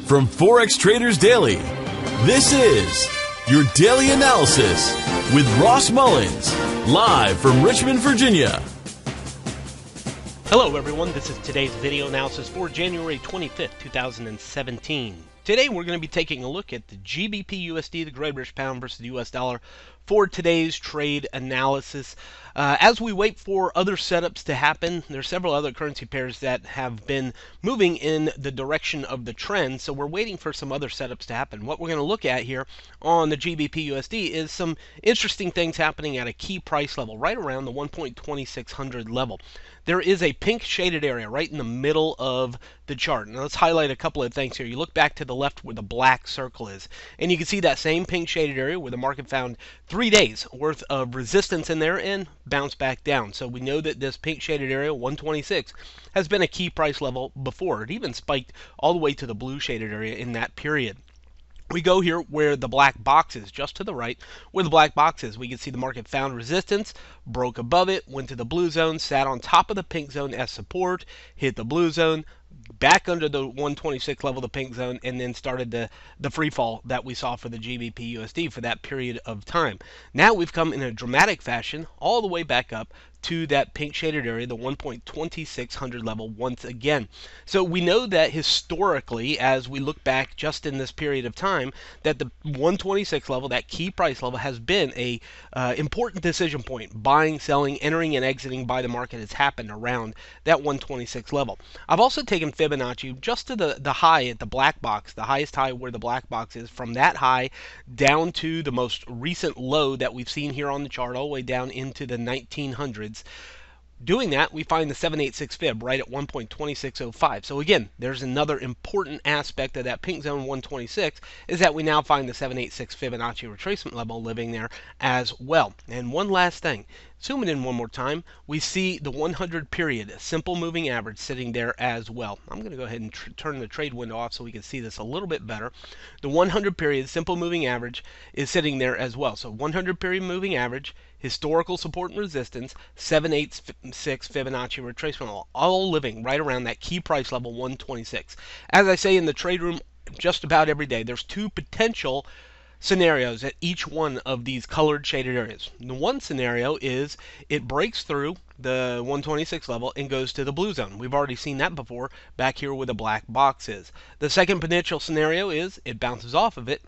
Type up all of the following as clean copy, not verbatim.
From Forex Traders Daily, this is your daily analysis with Ross Mullins, live from Richmond, Virginia. Hello everyone, this is today's video analysis for January 25th, 2017. Today we're going to be taking a look at the GBPUSD, the Great British Pound versus the US dollar, for today's trade analysis. As we wait for other setups to happen, there are several other currency pairs that have been moving in the direction of the trend, so we're waiting for some other setups to happen. What we're going to look at here on the GBPUSD is some interesting things happening at a key price level, right around the 1.2600 level. There is a pink shaded area right in the middle of the chart. Now let's highlight a couple of things here. You look back to the left where the black circle is, and you can see that same pink shaded area where the market found 3 days worth of resistance in there and bounced back down. So we know that this pink shaded area, 126, has been a key price level before. It even spiked all the way to the blue shaded area in that period. We go here where the black box is, just to the right, where the black box is. We can see the market found resistance, broke above it, went to the blue zone, sat on top of the pink zone as support, hit the blue zone, back under the 126 level, the pink zone, and then started the free fall that we saw for the GBPUSD for that period of time. Now we've come in a dramatic fashion all the way back up to that pink shaded area, the 1.2600 level once again. So we know that historically, as we look back just in this period of time, that the 126 level, that key price level, has been a important decision point. Buying, selling, entering, and exiting by the market has happened around that 126 level. I've also taken Fibonacci just to the high at the black box, the highest high where the black box is, from that high down to the most recent low that we've seen here on the chart, all the way down into the 1900s. Doing that, we find the 786 fib right at 1.2605. So again, there's another important aspect of that pink zone 126, is that we now find the 786 Fibonacci retracement level living there as well. And one last thing, zooming in one more time, we see the 100 period simple moving average sitting there as well. I'm going to go ahead and turn the trade window off so we can see this a little bit better. The 100 period simple moving average is sitting there as well. So 100 period moving average, historical support and resistance, 786 Fibonacci retracement level, all living right around that key price level 126. As I say in the trade room just about every day, there's two potential scenarios at each one of these colored shaded areas. The one scenario is it breaks through the 126 level and goes to the blue zone. We've already seen that before back here where the black box is. The second potential scenario is it bounces off of it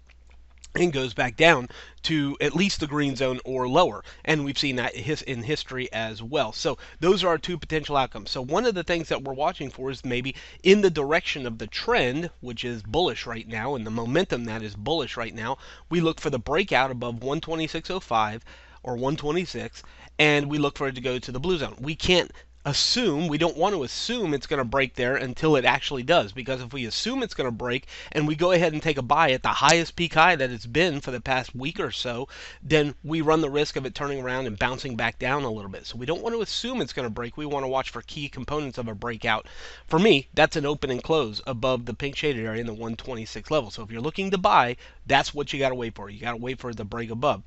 and goes back down to at least the green zone or lower. And we've seen that in history as well. So those are our two potential outcomes. So one of the things that we're watching for is maybe in the direction of the trend, which is bullish right now, and the momentum that is bullish right now, we look for the breakout above 126.05 or 126, and we look for it to go to the blue zone. We can't assume, we don't want to assume it's going to break there until it actually does, because if we assume it's going to break and we go ahead and take a buy at the highest peak high that it's been for the past week or so, then we run the risk of it turning around and bouncing back down a little bit. So we don't want to assume it's going to break. We want to watch for key components of a breakout. For me, that's an open and close above the pink shaded area in the 126 level. So if you're looking to buy, that's what you got to wait for. You got to wait for it to break above.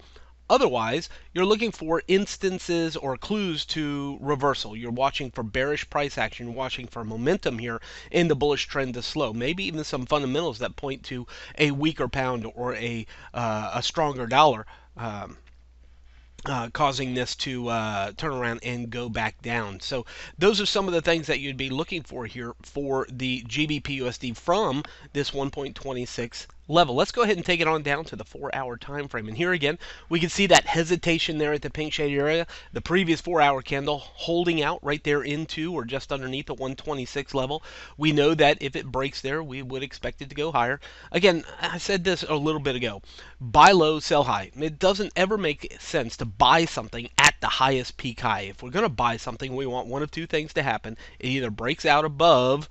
Otherwise, you're looking for instances or clues to reversal. You're watching for bearish price action. You're watching for momentum here in the bullish trend to slow. Maybe even some fundamentals that point to a weaker pound or a stronger dollar causing this to turn around and go back down. So those are some of the things that you'd be looking for here for the GBPUSD from this 1.26 level. Let's go ahead and take it on down to the 4-hour time frame. And here again, we can see that hesitation there at the pink shaded area. The previous 4-hour candle holding out right there into or just underneath the 126 level. We know that if it breaks there, we would expect it to go higher. Again, I said this a little bit ago. Buy low, sell high. It doesn't ever make sense to buy something at the highest peak high. If we're going to buy something, we want one of two things to happen. It either breaks out above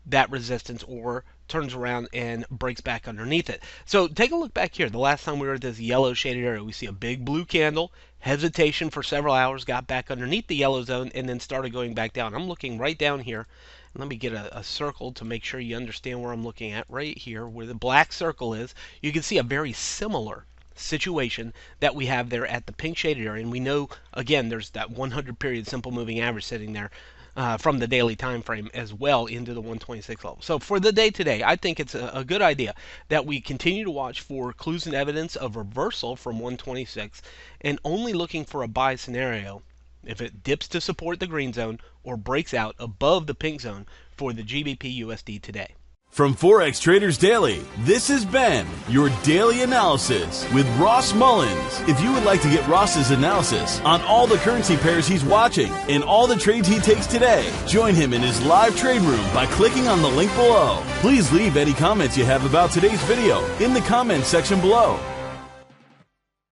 that resistance or turns around and breaks back underneath it. So take a look back here. The last time we were at this yellow shaded area, we see a big blue candle, hesitation for several hours, got back underneath the yellow zone, and then started going back down. I'm looking right down here. Let me get a circle to make sure you understand where I'm looking at. Right here where the black circle is, you can see a very similar situation that we have there at the pink shaded area. And we know, again, there's that 100 period simple moving average sitting there from the daily time frame as well into the 126 level. So for the day today, I think it's a good idea that we continue to watch for clues and evidence of reversal from 126 and only looking for a buy scenario if it dips to support the green zone or breaks out above the pink zone for the GBPUSD today. From Forex Traders Daily, this has been your daily analysis with Ross Mullins. If you would like to get Ross's analysis on all the currency pairs he's watching and all the trades he takes today, join him in his live trade room by clicking on the link below. Please leave any comments you have about today's video in the comments section below.